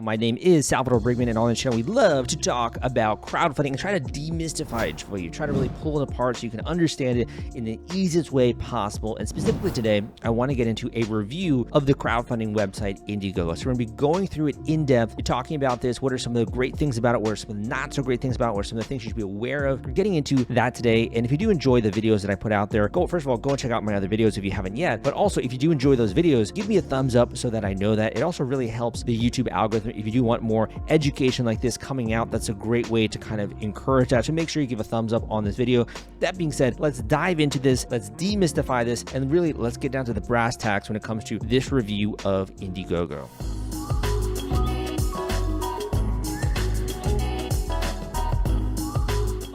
My name is Salvador Briggman, and on this channel, we love to talk about crowdfunding and try to demystify it for you, try to really pull it apart so you can understand it in the easiest way possible. And specifically today, I want to get into a review of the crowdfunding website Indiegogo. So we're going to be going through it in depth, talking about this, what are some of the great things about it, what are some of the not so great things about it, what are some of the things you should be aware of. We're getting into that today. And if you do enjoy the videos that I put out there, first of all, go and check out my other videos if you haven't yet. But also, if you do enjoy those videos, give me a thumbs up so that I know that. It also really helps the YouTube algorithm. If you do want more education like this coming out, that's a great way to kind of encourage that. So make sure you give a thumbs up on this video. That being said, let's dive into this. Let's demystify this, and really let's get down to the brass tacks when it comes to this review of Indiegogo.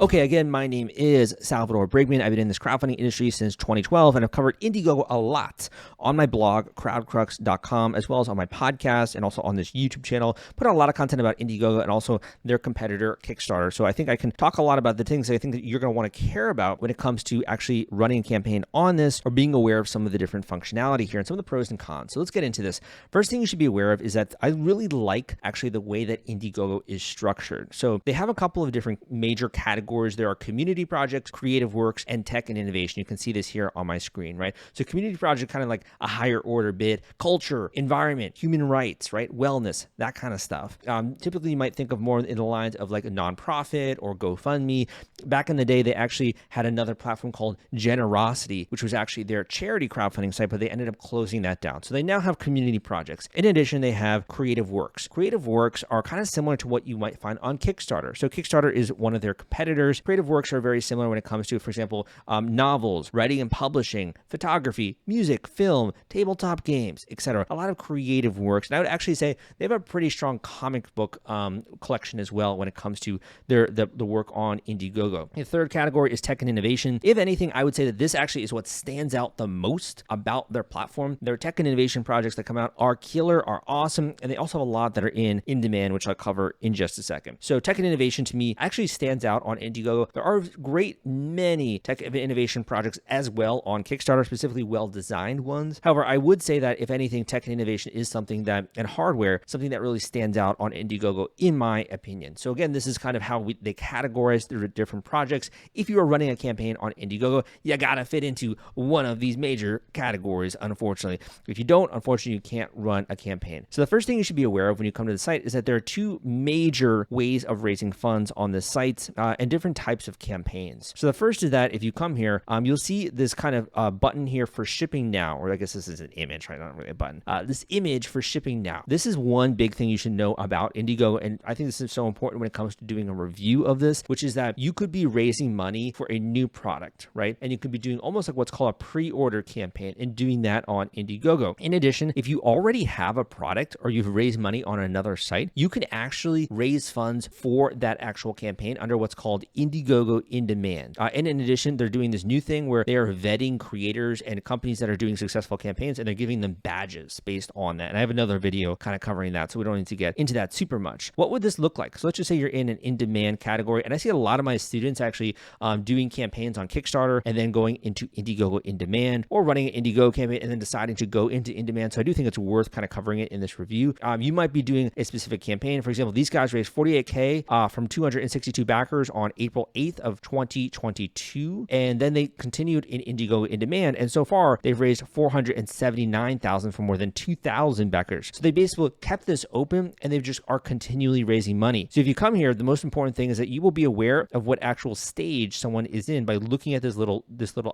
Okay, again, my name is Salvador Briggman. I've been in this crowdfunding industry since 2012, and I've covered Indiegogo a lot on my blog, crowdcrux.com, as well as on my podcast and also on this YouTube channel. Put out a lot of content about Indiegogo and also their competitor, Kickstarter. So I think I can talk a lot about the things that I think that you're going to want to care about when it comes to actually running a campaign on this or being aware of some of the different functionality here and some of the pros and cons. So let's get into this. First thing you should be aware of is that I really like actually the way that Indiegogo is structured. So they have a couple of different major categories. There are community projects, creative works, and tech and innovation. You can see this here on my screen, right? So community project, kind of like a higher order bid, culture, environment, human rights, right? Wellness, that kind of stuff. Typically, you might think of more in the lines of like a nonprofit or GoFundMe. Back in the day, they actually had another platform called Generosity, which was actually their charity crowdfunding site, but they ended up closing that down. So they now have community projects. In addition, they have creative works. Creative works are kind of similar to what you might find on Kickstarter. So Kickstarter is one of their competitors. Creative works are very similar when it comes to, for example, novels, writing and publishing, photography, music, film, tabletop games, etc. A lot of creative works. And I would actually say they have a pretty strong comic book collection as well when it comes to the work on Indiegogo. The third category is tech and innovation. If anything, I would say that this actually is what stands out the most about their platform. Their tech and innovation projects that come out are killer, are awesome, and they also have a lot that are in demand, which I'll cover in just a second. So tech and innovation to me actually stands out on Indiegogo. There are many tech innovation projects as well on Kickstarter, specifically well-designed ones. However, I would say that if anything, tech and innovation is something that, and hardware, something that really stands out on Indiegogo, in my opinion. So again, this is kind of how they categorize the different projects. If you are running a campaign on Indiegogo, you gotta fit into one of these major categories, unfortunately. If you don't, unfortunately, you can't run a campaign. So the first thing you should be aware of when you come to the site is that there are two major ways of raising funds on this site, and different types of campaigns. So the first is that if you come here, you'll see this kind of button here for shipping now, or I guess this is an image, right? Not really a button. This image for shipping now. This is one big thing you should know about Indiegogo, and I think this is so important when it comes to doing a review of this, which is that you could be raising money for a new product, right? And you could be doing almost like what's called a pre-order campaign and doing that on Indiegogo. In addition, if you already have a product or you've raised money on another site, you can actually raise funds for that actual campaign under what's called Indiegogo in demand. And in addition, they're doing this new thing where they are vetting creators and companies that are doing successful campaigns, and they're giving them badges based on that. And I have another video kind of covering that, so we don't need to get into that super much. What would this look like? So let's just say you're in an in-demand category, and I see a lot of my students actually doing campaigns on Kickstarter and then going into Indiegogo in demand, or running an Indiegogo campaign and then deciding to go into in demand. So I do think it's worth kind of covering it in this review. You might be doing a specific campaign. For example, these guys raised $48K from 262 backers on April 8th of 2022, and then they continued in Indiegogo in demand, and so far they've raised $479,000 from more than 2,000 backers. So they basically kept this open, and they just are continually raising money. So if you come here, the most important thing is that you will be aware of what actual stage someone is in by looking at this little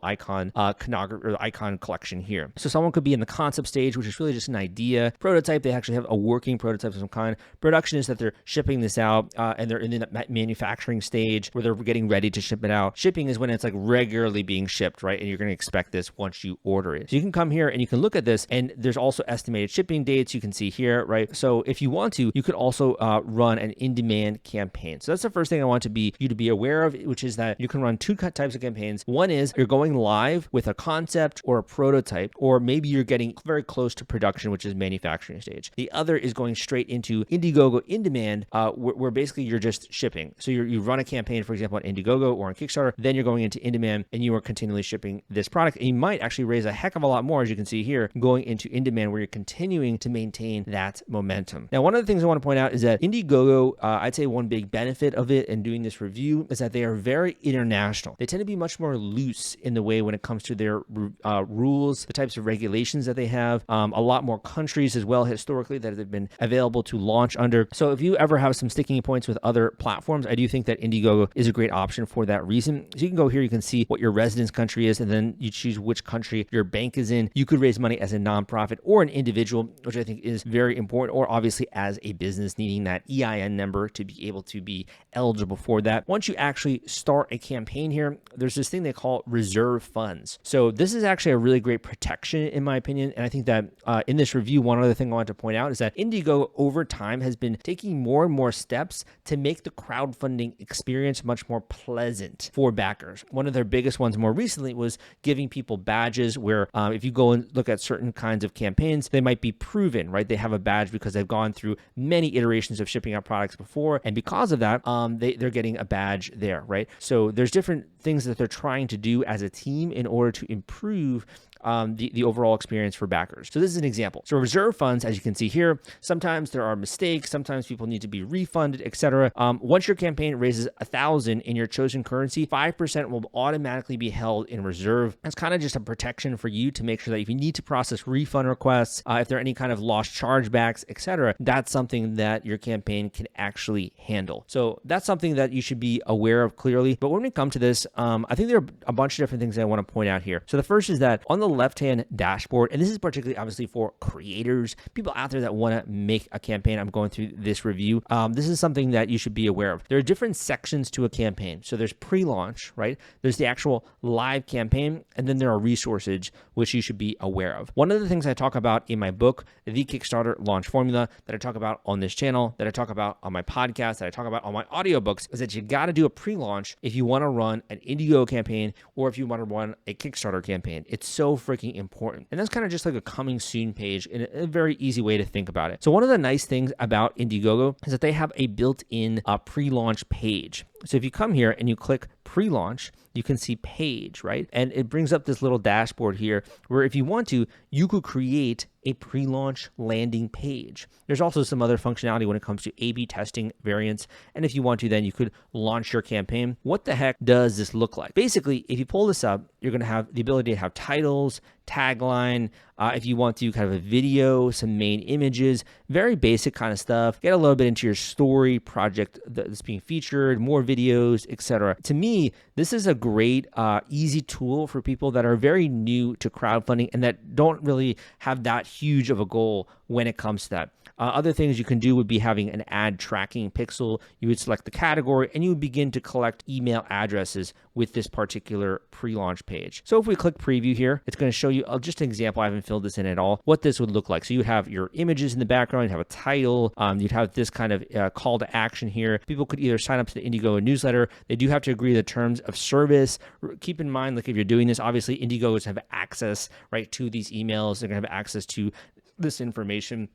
icon icon collection here. So someone could be in the concept stage, which is really just an idea. Prototype, they actually have a working prototype of some kind. Production is that they're shipping this out, and they're in the manufacturing stage where they're getting ready to ship it out. Shipping is when it's like regularly being shipped, right? And you're going to expect this once you order it. So you can come here and you can look at this, and there's also estimated shipping dates you can see here, right? So if you want to, you could also run an in-demand campaign. So that's the first thing I want you to be aware of, which is that you can run two types of campaigns. One is you're going live with a concept or a prototype, or maybe you're getting very close to production, which is manufacturing stage. The other is going straight into Indiegogo in demand, where basically you're just shipping. So you run a campaign campaign, for example, on Indiegogo or on Kickstarter, then you're going into in-demand and you are continually shipping this product. And you might actually raise a heck of a lot more, as you can see here, going into in-demand where you're continuing to maintain that momentum. Now, one of the things I want to point out is that Indiegogo, I'd say one big benefit of it and doing this review is that they are very international. They tend to be much more loose in the way when it comes to their rules, the types of regulations that they have, a lot more countries as well historically that have been available to launch under. So if you ever have some sticking points with other platforms, I do think that Indiegogo is a great option for that reason. So you can go here, you can see what your residence country is, and then you choose which country your bank is in. You could raise money as a nonprofit or an individual, which I think is very important, or obviously as a business needing that EIN number to be able to be eligible for that. Once you actually start a campaign here, there's this thing they call reserve funds. So this is actually a really great protection in my opinion. And I think that in this review, one other thing I want to point out is that Indiegogo over time has been taking more and more steps to make the crowdfunding experience much more pleasant for backers. One of their biggest ones more recently was giving people badges where if you go and look at certain kinds of campaigns, they might be proven, right? They have a badge because they've gone through many iterations of shipping out products before. And because of that, they're getting a badge there, right? So there's different things that they're trying to do as a team in order to improve the overall experience for backers. So this is an example. So reserve funds, as you can see here, sometimes there are mistakes, sometimes people need to be refunded, etc. Once your campaign raises 1,000 in your chosen currency, 5% will automatically be held in reserve. That's kind of just a protection for you to make sure that if you need to process refund requests, if there are any kind of lost chargebacks, etc., that's something that your campaign can actually handle. So that's something that you should be aware of clearly. But when we come to this, I think there are a bunch of different things that I want to point out here. So the first is that on the left-hand dashboard, and this is particularly obviously for creators, people out there that want to make a campaign. I'm going through this review. This is something that you should be aware of. There are different sections to a campaign. So there's pre-launch, right? There's the actual live campaign, and then there are resources, which you should be aware of. One of the things I talk about in my book, The Kickstarter Launch Formula, that I talk about on this channel, that I talk about on my podcast, that I talk about on my audiobooks, is that you got to do a pre-launch if you want to run an Indiegogo campaign or if you want to run a Kickstarter campaign. It's so freaking important. And that's kind of just like a coming soon page in a very easy way to think about it. So one of the nice things about Indiegogo is that they have a built-in pre-launch page. So if you come here and you click pre-launch, you can see page, right? And it brings up this little dashboard here where if you want to, you could create a pre-launch landing page. There's also some other functionality when it comes to A/B testing variants. And if you want to, then you could launch your campaign. What the heck does this look like? Basically, if you pull this up, you're going to have the ability to have titles, tagline, if you want to kind of a video, some main images, very basic kind of stuff. Get a little bit into your story, project that's being featured, more videos, etc. To me, this is a great, easy tool for people that are very new to crowdfunding and that don't really have that huge of a goal when it comes to that. Other things you can do would be having an ad tracking pixel. You would select the category and you would begin to collect email addresses with this particular pre-launch page. So if we click preview here, it's going to show you just an example. I haven't filled this in at all, what this would look like. So you would have your images in the background, you'd have a title, you'd have this kind of call to action here. People could either sign up to the Indiegogo newsletter. They do have to agree to the terms of service. Keep in mind, like if you're doing this, obviously Indiegogos have access, right, to these emails. They're going to have access to this information.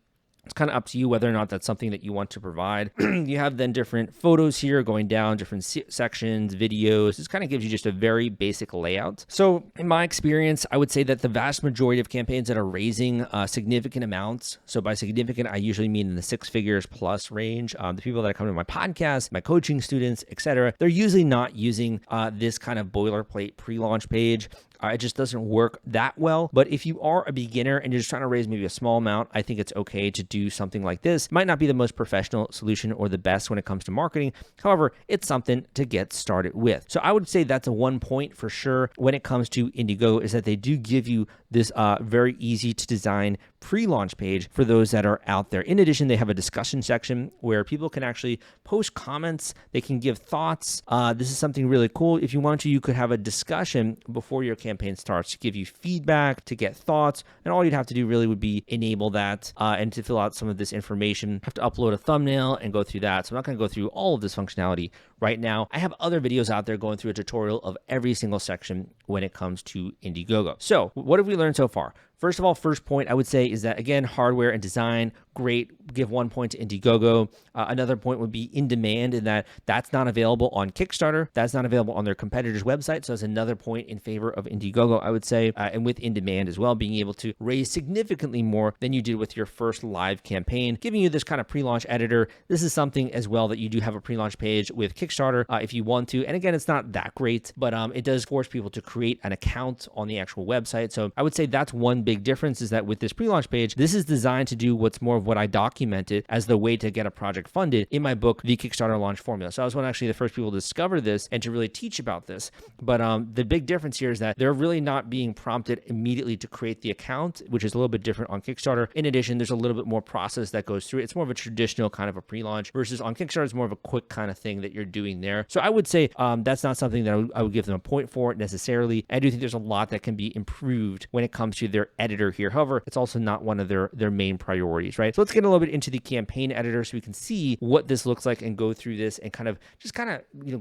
It's kind of up to you whether or not that's something that you want to provide. You have then different photos here going down, different sections, videos. This kind of gives you just a very basic layout. So in my experience, I would say that the vast majority of campaigns that are raising significant amounts, so by significant, I usually mean in the 6 figures plus range, the people that come to my podcast, my coaching students, etc., they're usually not using this kind of boilerplate pre-launch page. It just doesn't work that well. But if you are a beginner and you're just trying to raise maybe a small amount, I think it's okay to do something like this. Might not be the most professional solution or the best when it comes to marketing. However, it's something to get started with. So I would say that's a 1 point for sure when it comes to Indiegogo is that they do give you this very easy to design pre-launch page for those that are out there. In addition, they have a discussion section where people can actually post comments. They can give thoughts. This is something really cool. If you want to, you could have a discussion before your campaign starts to give you feedback, to get thoughts. And all you'd have to do really would be enable that and to fill out some of this information. You have to upload a thumbnail and go through that. So I'm not going to go through all of this functionality right now. I have other videos out there going through a tutorial of every single section when it comes to Indiegogo. So what have we learned so far? First of all, first point I would say is that, again, hardware and design, great, give 1 point to Indiegogo. Another point would be in demand, in that that's not available on Kickstarter. That's not available on their competitor's website. So that's another point in favor of Indiegogo, I would say. And with in demand as well, being able to raise significantly more than you did with your first live campaign, giving you this kind of pre-launch editor. This is something as well that you do have a pre-launch page with Kickstarter if you want to. And again, it's not that great, but it does force people to create an account on the actual website. So I would say that's one big difference, is that with this pre-launch page, this is designed to do what's more of what I documented as the way to get a project funded in my book, The Kickstarter Launch Formula. So I was one actually the first people to discover this and to really teach about this. But the big difference here is that they're really not being prompted immediately to create the account, which is a little bit different on Kickstarter. In addition, there's a little bit more process that goes through it. It's more of a traditional kind of a pre-launch, versus on Kickstarter, it's more of a quick kind of thing that you're doing there. So I would say that's not something that I would give them a point for necessarily. I do think there's a lot that can be improved when it comes to their editor here. However, it's also not one of their main priorities, right? So let's get a little bit into the campaign editor so we can see what this looks like and go through this and kind of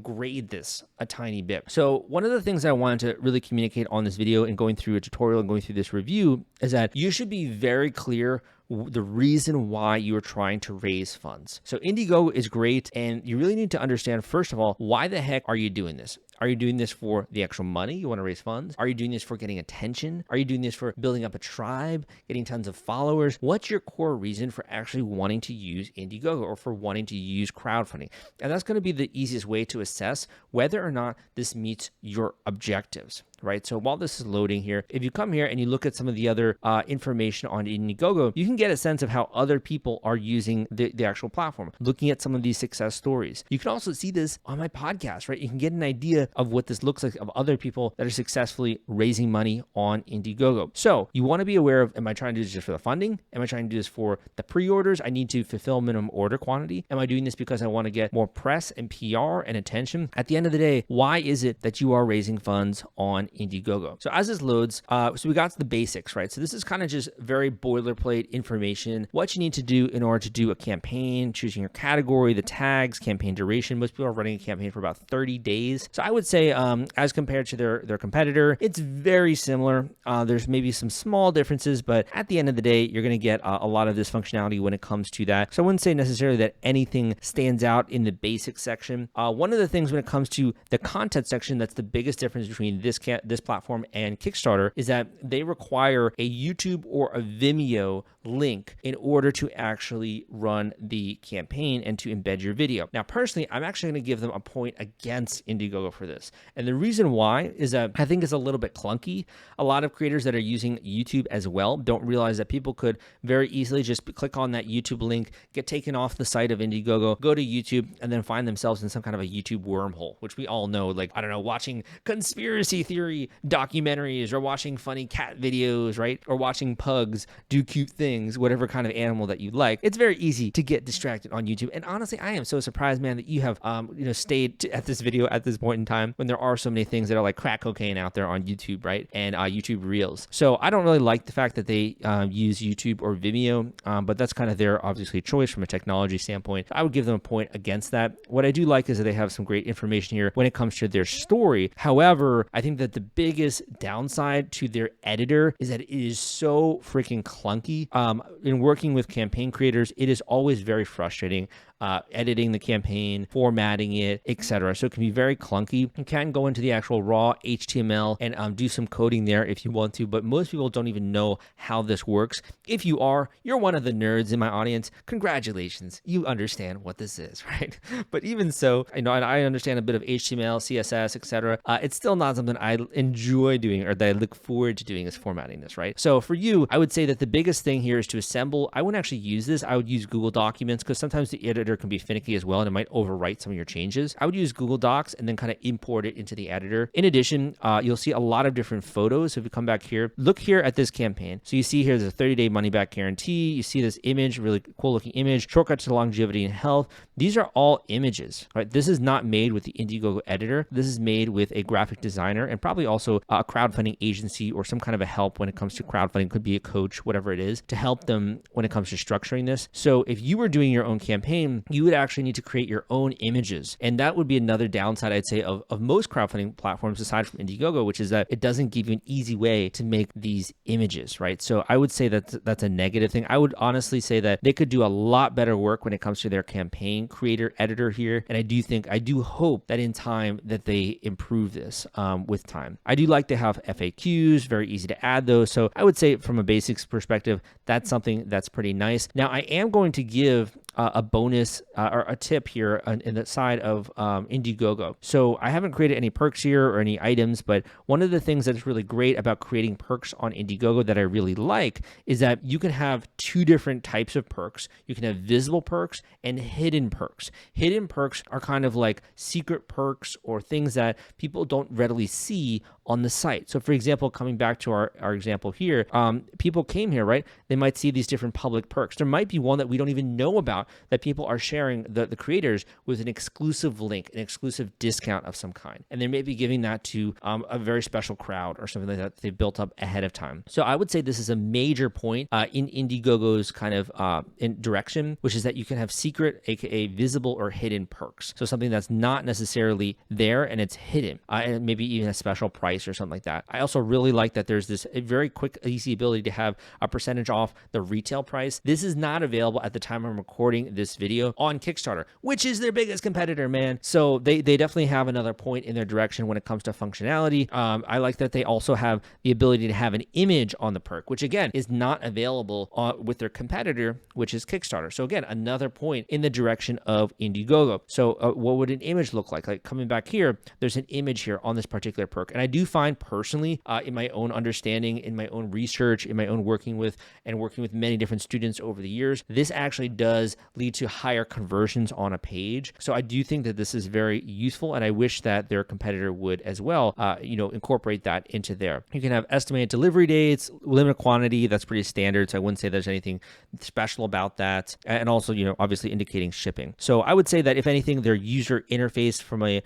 grade this a tiny bit. So one of the things I wanted to really communicate on this video and going through a tutorial and going through this review is that you should be very clear the reason why you are trying to raise funds. So Indiegogo is great, and you really need to understand, first of all, why the heck are you doing this? Are you doing this for the actual money? You want to raise funds? Are you doing this for getting attention? Are you doing this for building up a tribe, getting tons of followers? What's your core reason for actually wanting to use Indiegogo or for wanting to use crowdfunding? And that's going to be the easiest way to assess whether or not this meets your objectives, right? So while this is loading here, if you come here and you look at some of the other information on Indiegogo, you can get a sense of how other people are using the actual platform, looking at some of these success stories. You can also see this on my podcast, right? You can get an idea of what this looks like of other people that are successfully raising money on Indiegogo. So you want to be aware of, am I trying to do this just for the funding? Am I trying to do this for the pre-orders? I need to fulfill minimum order quantity. Am I doing this because I want to get more press and PR and attention? At the end of the day, why is it that you are raising funds on Indiegogo? So as this loads, so we got to the basics, right? So this is kind of just very boilerplate information, what you need to do in order to do a campaign, choosing your category, the tags, campaign duration. Most people are running a campaign for about 30 days. So I would say as compared to their competitor, it's very similar. There's maybe some small differences, but at the end of the day, you're going to get a lot of this functionality when it comes to that. So I wouldn't say necessarily that anything stands out in the basics section. One of the things when it comes to the content section, that's the biggest difference between this platform and Kickstarter, is that they require a YouTube or a Vimeo link in order to actually run the campaign and to embed your video. Now, personally, I'm actually going to give them a point against Indiegogo for this. And the reason why is that I think it's a little bit clunky. A lot of creators that are using YouTube as well don't realize that people could very easily just click on that YouTube link, get taken off the site of Indiegogo, go to YouTube, and then find themselves in some kind of a YouTube wormhole, which we all know, like, I don't know, watching conspiracy theory documentaries or watching funny cat videos, right? Or watching pugs do cute things, whatever kind of animal that you like. It's very easy to get distracted on YouTube. And honestly, I am so surprised, man, that you have stayed at this video at this point in time when there are so many things that are like crack cocaine out there on YouTube, right? And YouTube Reels. So I don't really like the fact that they use YouTube or Vimeo, but that's kind of their obviously choice from a technology standpoint. I would give them a point against that. What I do like is that they have some great information here when it comes to their story. However, I think that the biggest downside to their editor is that it is so freaking clunky. In working with campaign creators, it is always very frustrating. Editing the campaign, formatting it, etc. So it can be very clunky. You can go into the actual raw HTML and do some coding there if you want to, but most people don't even know how this works. If you are, you're one of the nerds in my audience. Congratulations, you understand what this is, right? But even so, and I understand a bit of HTML, CSS, etc. It's still not something I enjoy doing or that I look forward to doing is formatting this, right? So for you, I would say that the biggest thing here is to assemble. I wouldn't actually use this. I would use Google Documents because sometimes the editor can be finicky as well and it might overwrite some of your changes. I would use Google Docs and then kind of import it into the editor. In addition, you'll see a lot of different photos. So if you come back here, look here at this campaign. So you see here there's a 30-day money-back guarantee. You see this image, really cool looking image, shortcut to longevity and health. These are all images, right? This is not made with the Indiegogo editor. This is made with a graphic designer and probably also a crowdfunding agency or some kind of a help when it comes to crowdfunding. Could be a coach, whatever it is, to help them when it comes to structuring this. So if you were doing your own campaign, you would actually need to create your own images. And that would be another downside, I'd say, of most crowdfunding platforms aside from Indiegogo, which is that it doesn't give you an easy way to make these images, right? So I would say that that's a negative thing. I would honestly say that they could do a lot better work when it comes to their campaign creator editor here. And I do hope that in time that they improve this with time. I do like to have FAQs, very easy to add those. So I would say from a basics perspective, that's something that's pretty nice. Now I am going to give a bonus or a tip here in the side of Indiegogo. So I haven't created any perks here or any items, but one of the things that's really great about creating perks on Indiegogo that I really like is that you can have two different types of perks. You can have visible perks and hidden perks. Hidden perks are kind of like secret perks or things that people don't readily see on the site. So for example, coming back to our example here, people came here, right? They might see these different public perks. There might be one that we don't even know about that people are sharing, the creators, with an exclusive link, an exclusive discount of some kind. And they may be giving that to a very special crowd or something like that they've built up ahead of time. So I would say this is a major point in Indiegogo's kind of in direction, which is that you can have secret, aka visible or hidden perks. So something that's not necessarily there and it's hidden, and maybe even a special price or something like that. I also really like that there's this very quick, easy ability to have a percentage off the retail price. This is not available at the time I'm recording this video on Kickstarter, which is their biggest competitor, man. So they definitely have another point in their direction when it comes to functionality. I like that they also have the ability to have an image on the perk, which again is not available with their competitor, which is Kickstarter. So again, another point in the direction of Indiegogo. So what would an image look like? Like coming back here, there's an image here on this particular perk. And I do find personally, in my own understanding, in my own research, in my own working with many different students over the years, this actually does lead to higher conversions on a page. So I do think that this is very useful, and I wish that their competitor would as well, incorporate that into there. You can have estimated delivery dates, limited quantity. That's pretty standard. So I wouldn't say there's anything special about that. And also, obviously indicating shipping. So I would say that if anything, their user interface from a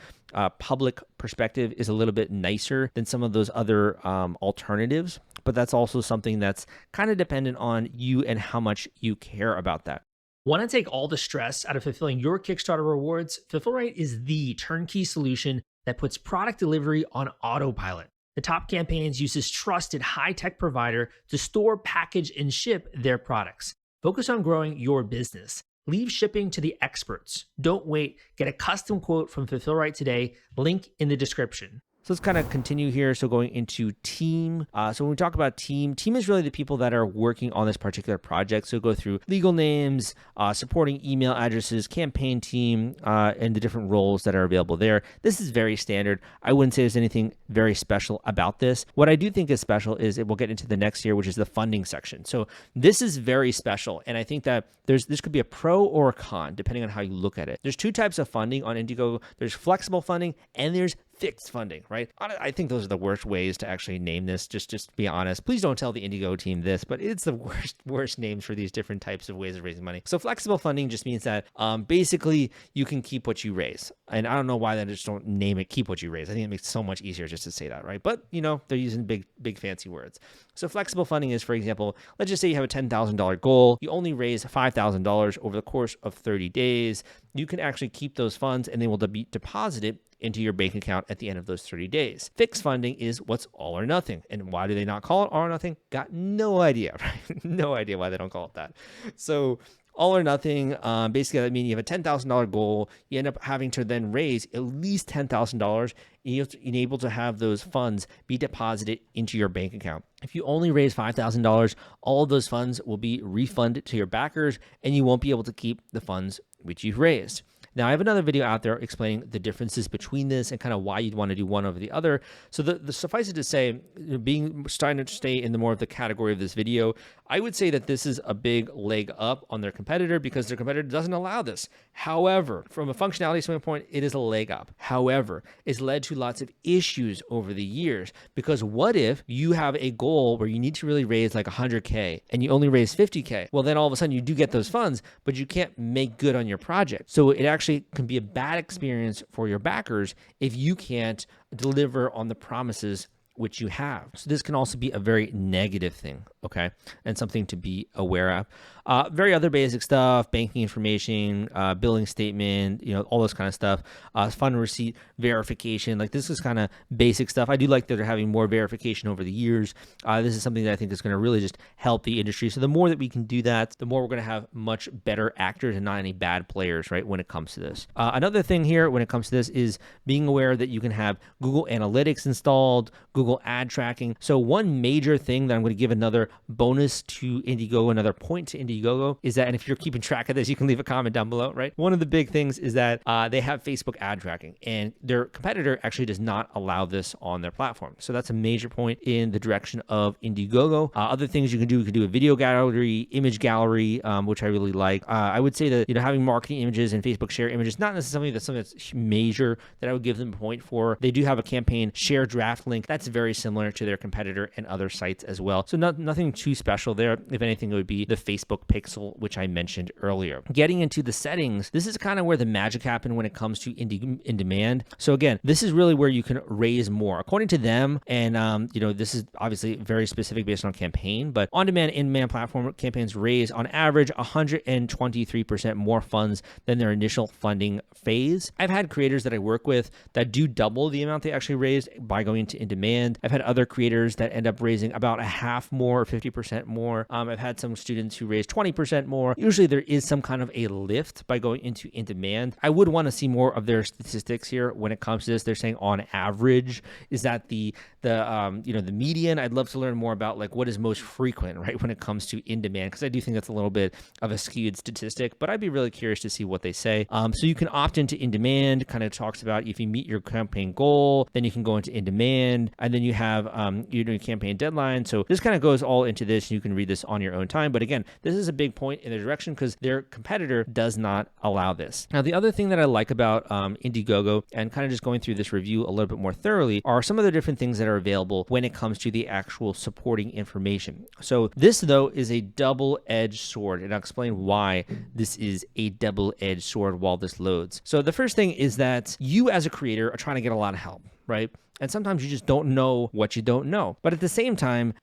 public perspective is a little bit nicer than some of those other alternatives, but that's also something that's kind of dependent on you and how much you care about that. Want to take all the stress out of fulfilling your Kickstarter rewards? Fulfillrite is the turnkey solution that puts product delivery on autopilot. The Top Campaigns uses trusted high-tech provider to store, package, and ship their products. Focus on growing your business. Leave shipping to the experts. Don't wait. Get a custom quote from Fulfillrite today. Link in the description. So let's kind of continue here. So going into team. So when we talk about team is really the people that are working on this particular project. So go through legal names, supporting email addresses, campaign team, and the different roles that are available there. This is very standard. I wouldn't say there's anything very special about this. What I do think is special is we'll get into the next year, which is the funding section. So this is very special. And I think that this could be a pro or a con, depending on how you look at it. There's two types of funding on Indiegogo. There's flexible funding and there's fixed funding, right? I think those are the worst ways to actually name this, just to be honest. Please don't tell the Indiegogo team this, but it's the worst names for these different types of ways of raising money. So flexible funding just means that basically you can keep what you raise. And I don't know why they just don't name it keep what you raise. I think it makes it so much easier just to say that, right? But they're using big fancy words. So flexible funding is, for example, let's just say you have a $10,000 goal. You only raise $5,000 over the course of 30 days. You can actually keep those funds and they will be deposited into your bank account at the end of those 30 days. Fixed funding is what's all or nothing. And why do they not call it all or nothing? Got no idea, right? No idea why they don't call it that. So all or nothing, basically that means you have a $10,000 goal. You end up having to then raise at least $10,000. You're able to have those funds be deposited into your bank account. If you only raise $5,000, all of those funds will be refunded to your backers and you won't be able to keep the funds which you've raised. Now, I have another video out there explaining the differences between this and kind of why you'd want to do one over the other. So the suffice it to say, starting to stay in the more of the category of this video, I would say that this is a big leg up on their competitor because their competitor doesn't allow this. However, from a functionality standpoint, it is a leg up. However, it's led to lots of issues over the years because what if you have a goal where you need to really raise like 100K and you only raise 50K? Well, then all of a sudden you do get those funds, but you can't make good on your project. So it actually can be a bad experience for your backers if you can't deliver on the promises which you have. So this can also be a very negative thing okay, and something to be aware of. Very other basic stuff, banking information, billing statement, all this kind of stuff, fund receipt verification. Like this is kind of basic stuff. I do like that they're having more verification over the years. This is something that I think is going to really just help the industry. So the more that we can do that, the more we're going to have much better actors and not any bad players, right, when it comes to this. Another thing here when it comes to this is being aware that you can have Google Analytics installed, Google ad tracking. So one major thing that I'm going to give another bonus to Indiegogo, another point to Indiegogo, is that, and if you're keeping track of this, you can leave a comment down below, right? One of the big things is that they have Facebook ad tracking, and their competitor actually does not allow this on their platform. So that's a major point in the direction of Indiegogo. Other things you can do a video gallery, image gallery, which I really like. I would say that having marketing images and Facebook share images, not necessarily something that's major that I would give them a point for. They do have a campaign share draft link that's very similar to their competitor and other sites as well. So nothing too special there. If anything, it would be the Facebook pixel, which I mentioned earlier. Getting into the settings, this is kind of where the magic happened when it comes to in demand. So again, this is really where you can raise more according to them. And this is obviously very specific based on campaign, but on-demand, in-demand platform campaigns raise on average 123% more funds than their initial funding phase. I've had creators that I work with that do double the amount they actually raised by going to in-demand. I've had other creators that end up raising about a half more, or 50% more. I've had some students who raise 20% more. Usually there is some kind of a lift by going into in-demand. I would want to see more of their statistics here when it comes to this. They're saying on average, is that the median? I'd love to learn more about like what is most frequent, right, when it comes to in-demand, because I do think that's a little bit of a skewed statistic, but I'd be really curious to see what they say. So you can opt into in-demand, kind of talks about if you meet your campaign goal, then you can go into in-demand, and then you have your campaign deadline. So this kind of goes all into this. You can read this on your own time. But again, this is a big point in the direction because their competitor does not allow this. Now, the other thing that I like about Indiegogo, and kind of just going through this review a little bit more thoroughly, are some of the different things that are available when it comes to the actual supporting information. So this, though, is a double-edged sword, and I'll explain why this is a double-edged sword while this loads. So the first thing is that you as a creator are trying to get a lot of help, right? And sometimes you just don't know what you don't know. But at the same time,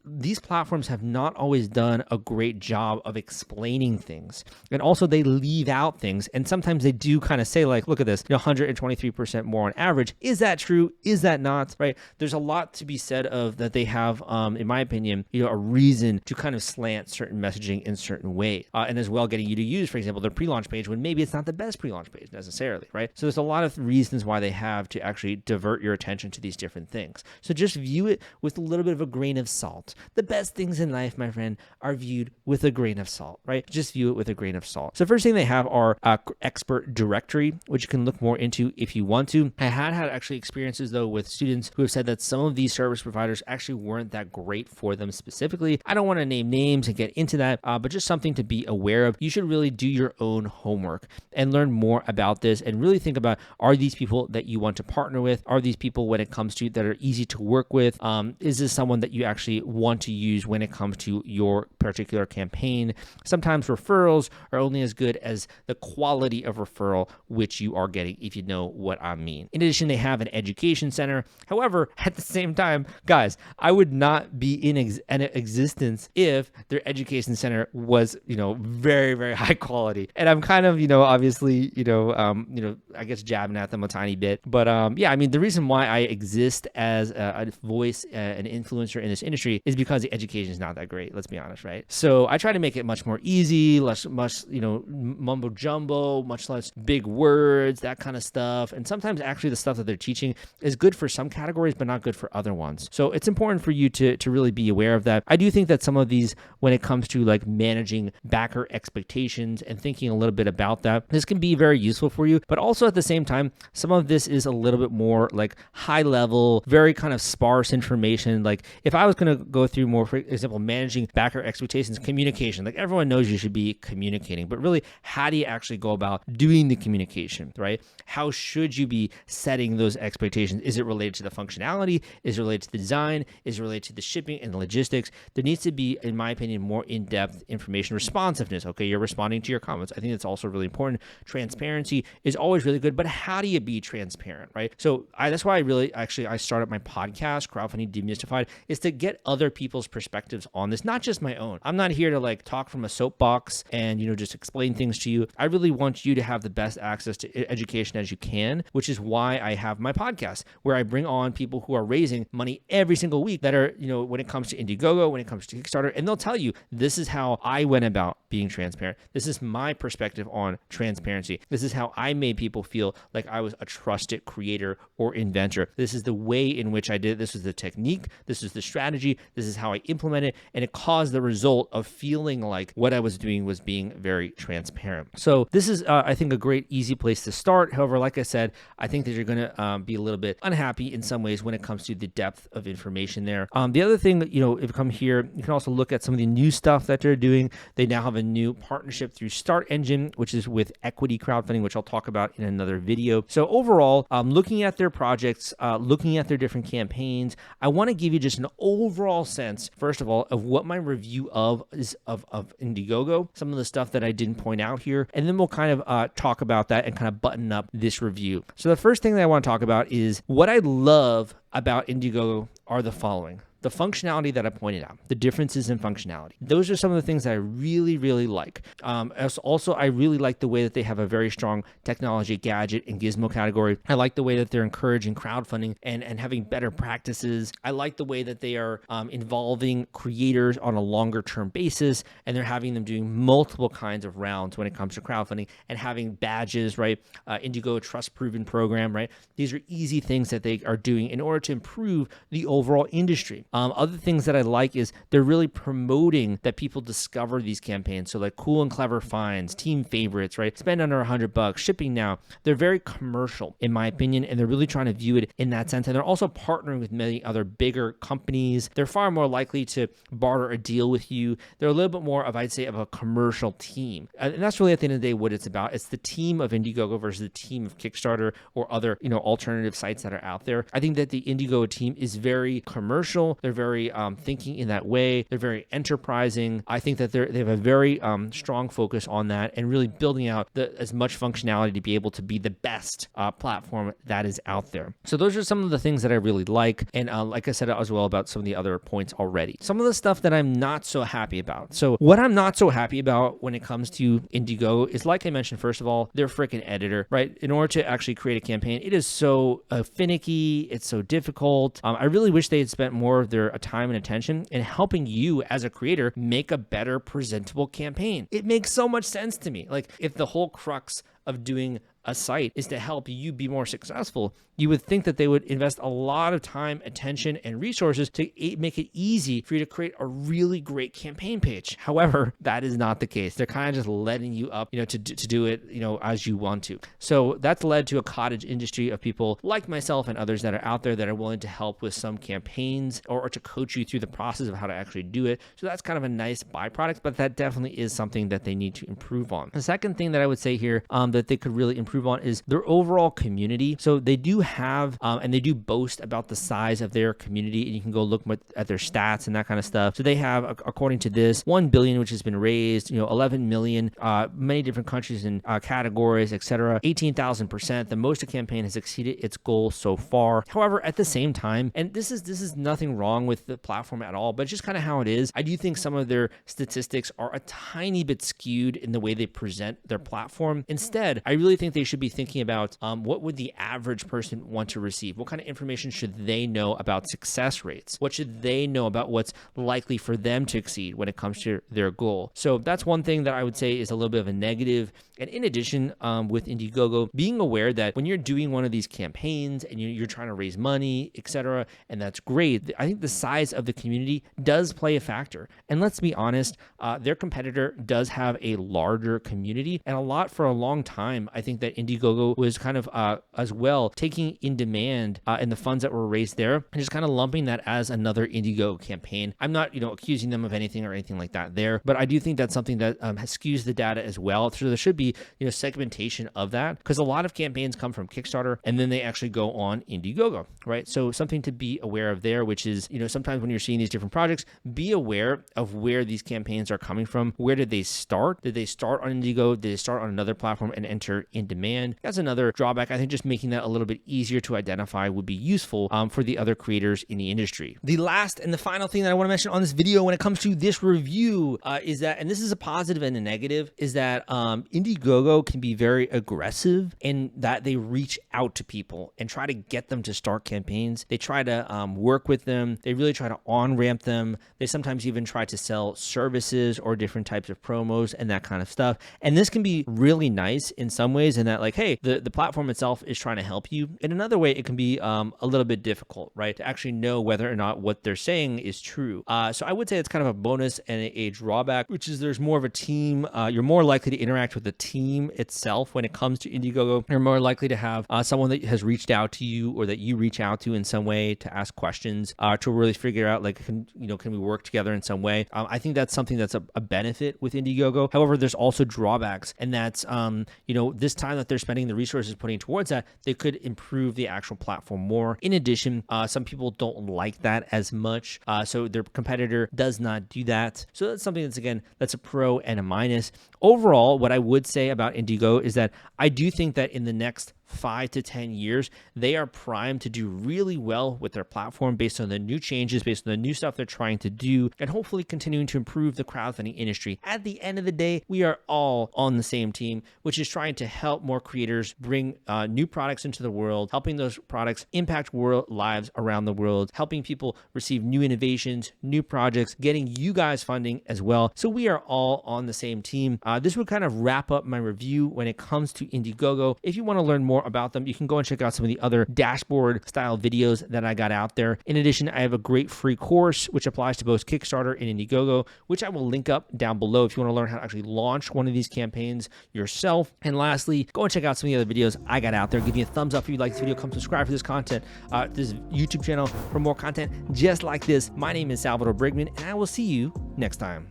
these platforms have not always done a great job of explaining things. And also they leave out things. And sometimes they do kind of say like, look at this, 123% more on average. Is that true? Is that not? Right? There's a lot to be said of that they have, in my opinion, a reason to kind of slant certain messaging in certain way. And as well getting you to use, for example, their pre-launch page when maybe it's not the best pre-launch page necessarily, right? So there's a lot of reasons why they have to actually divert your attention to these different things. So just view it with a little bit of a grain of salt. The best things in life, my friend, are viewed with a grain of salt, right? Just view it with a grain of salt. So first thing they have are expert directory, which you can look more into if you want to. I had actually experiences though with students who have said that some of these service providers actually weren't that great for them specifically. I don't want to name names and get into that, but just something to be aware of. You should really do your own homework and learn more about this and really think about, are these people that you want to partner with? Are these people when it comes to that are easy to work with? Is this someone that you actually want to use when it comes to your particular campaign? Sometimes referrals are only as good as the quality of referral which you are getting, if you know what I mean. In addition, they have an education center. However, at the same time, guys, I would not be in existence if their education center was, very, very high quality. And I'm kind of, obviously, I guess jabbing at them a tiny bit. But yeah, I mean, the reason why I exist as a voice, an influencer in this industry is because the education is not that great. Let's be honest, right? So I try to make it much more easy, much mumbo jumbo, much less big words, that kind of stuff. And sometimes actually the stuff that they're teaching is good for some categories, but not good for other ones. So it's important for you to really be aware of that. I do think that some of these, when it comes to like managing backer expectations and thinking a little bit about that, this can be very useful for you. But also at the same time, some of this is a little bit more like high level, very kind of sparse information. Like if I was going to go through more, for example, managing backer expectations, communication, like everyone knows you should be communicating, but really how do you actually go about doing the communication, right? How should you be setting those expectations? Is it related to the functionality? Is it related to the design? Is it related to the shipping and the logistics? There needs to be, in my opinion, more in-depth information. Responsiveness, okay? You're responding to your comments. I think that's also really important. Transparency is always really good, but how do you be transparent, right? So that's why I started my podcast, Crowdfunding Demystified, is to get other people's perspectives on this, not just my own. I'm not here to like talk from a soapbox and, just explain things to you. I really want you to have the best access to education as you can, which is why I have my podcast, where I bring on people who are raising money every single week that are, when it comes to Indiegogo, when it comes to Kickstarter, and they'll tell you, this is how I went about being transparent. This is my perspective on transparency. This is how I made people feel like I was a trusted creator or inventor. This is the way in which I did it. This was the technique. This is the strategy. This is how I implemented it. And it caused the result of feeling like what I was doing was being very transparent. So this is, I think, a great, easy place to start. However, like I said, I think that you're going to be a little bit unhappy in some ways when it comes to the depth of information there. The other thing, if you come here, you can also look at some of the new stuff that they're doing. They now have a new partnership through Start Engine, which is with equity crowdfunding, which I'll talk about in another video. So overall, looking at their projects, looking at their different campaigns, I want to give you just an overall sense, first of all, of what my review is of Indiegogo, some of the stuff that I didn't point out here, and then we'll kind of talk about that and kind of button up this review. So the first thing that I want to talk about is what I love about Indiegogo are the following. The functionality that I pointed out, the differences in functionality. Those are some of the things that I really, really like. Also, I really like the way that they have a very strong technology, gadget, and gizmo category. I like the way that they're encouraging crowdfunding and having better practices. I like the way that they are involving creators on a longer term basis, and they're having them doing multiple kinds of rounds when it comes to crowdfunding and having badges, right? Indiegogo Trust Proven program, right? These are easy things that they are doing in order to improve the overall industry. Other things that I like is they're really promoting that people discover these campaigns. So like cool and clever finds, team favorites, right? Spend under $100, shipping now. They're very commercial, in my opinion, and they're really trying to view it in that sense. And they're also partnering with many other bigger companies. They're far more likely to barter a deal with you. They're a little bit more of, I'd say, of a commercial team. And that's really at the end of the day what it's about. It's the team of Indiegogo versus the team of Kickstarter or other, alternative sites that are out there. I think that the Indiegogo team is very commercial. They're very thinking in that way. They're very enterprising. I think that they have a very strong focus on that and really building out as much functionality to be able to be the best platform that is out there. So those are some of the things that I really like. And like I said as well about some of the other points already. Some of the stuff that I'm not so happy about. So what I'm not so happy about when it comes to Indiegogo is, like I mentioned, first of all, their freaking editor, right? In order to actually create a campaign, it is so finicky. It's so difficult. I really wish they had spent more of their time and attention in helping you as a creator make a better presentable campaign. It makes so much sense to me. Like if the whole crux of doing a site is to help you be more successful, you would think that they would invest a lot of time, attention, and resources to make it easy for you to create a really great campaign page. However, that is not the case. They're kind of just letting you up, to do it, as you want to. So that's led to a cottage industry of people like myself and others that are out there that are willing to help with some campaigns or to coach you through the process of how to actually do it. So that's kind of a nice byproduct, but that definitely is something that they need to improve on. The second thing that I would say here that they could really improve on is their overall community. So they do have, and they do boast about the size of their community, and you can go look at their stats and that kind of stuff. So they have, according to this, 1 billion, which has been raised, 11 million, many different countries and categories, etc. 18,000%. The most a campaign has exceeded its goal so far. However, at the same time, and this is nothing wrong with the platform at all, but just kind of how it is, I do think some of their statistics are a tiny bit skewed in the way they present their platform. Instead, I really think they should be thinking about what would the average person want to receive? What kind of information should they know about success rates? What should they know about what's likely for them to exceed when it comes to their goal? So that's one thing that I would say is a little bit of a negative. And in addition, with Indiegogo, being aware that when you're doing one of these campaigns and you're trying to raise money, etc., and that's great, I think the size of the community does play a factor. And let's be honest, their competitor does have a larger community, and for a long time, I think that Indiegogo was kind of as well taking in demand in the funds that were raised there and just kind of lumping that as another Indiegogo campaign. I'm not, accusing them of anything or anything like that there, but I do think that's something that skews the data as well. So there should be, segmentation of that, because a lot of campaigns come from Kickstarter and then they actually go on Indiegogo, right? So something to be aware of there, which is, sometimes when you're seeing these different projects, be aware of where these campaigns are coming from. Where did they start? Did they start on Indiegogo? Did they start on another platform and and enter in demand. That's another drawback. I think just making that a little bit easier to identify would be useful for the other creators in the industry. The last and the final thing that I want to mention on this video when it comes to this review is that, and this is a positive and a negative, is that Indiegogo can be very aggressive in that they reach out to people and try to get them to start campaigns. They try to work with them. They really try to on-ramp them. They sometimes even try to sell services or different types of promos and that kind of stuff. And this can be really nice in some ways in that, like, hey, the platform itself is trying to help you. In another way, it can be a little bit difficult, right, to actually know whether or not what they're saying is true. So I would say it's kind of a bonus and a drawback, which is there's more of a team. You're more likely to interact with the team itself when it comes to Indiegogo. You're more likely to have someone that has reached out to you or that you reach out to in some way to ask questions to really figure out, like, can we work together in some way? I think that's something that's a benefit with Indiegogo. However, there's also drawbacks, and that's this time that they're spending the resources putting towards that, they could improve the actual platform more. In addition, some people don't like that as much, so their competitor does not do that. So that's something that's a pro and a minus. Overall, what I would say about Indiegogo is that I do think that in the next 5 to 10 years, they are primed to do really well with their platform based on the new changes, based on the new stuff they're trying to do, and hopefully continuing to improve the crowdfunding industry. At the end of the day, we are all on the same team, which is trying to help more creators bring new products into the world, helping those products impact lives around the world, helping people receive new innovations, new projects, getting you guys funding as well. So we are all on the same team. This would kind of wrap up my review when it comes to Indiegogo. If you want to learn more about them, you can go and check out some of the other dashboard style videos that I got out there. In addition, I have a great free course which applies to both Kickstarter and Indiegogo, which I will link up down below if you want to learn how to actually launch one of these campaigns yourself. And lastly, go and check out some of the other videos I got out there. Give me a thumbs up if you like this video. Come subscribe for this content, this YouTube channel for more content just like this. My name is Salvador Briggman, and I will see you next time.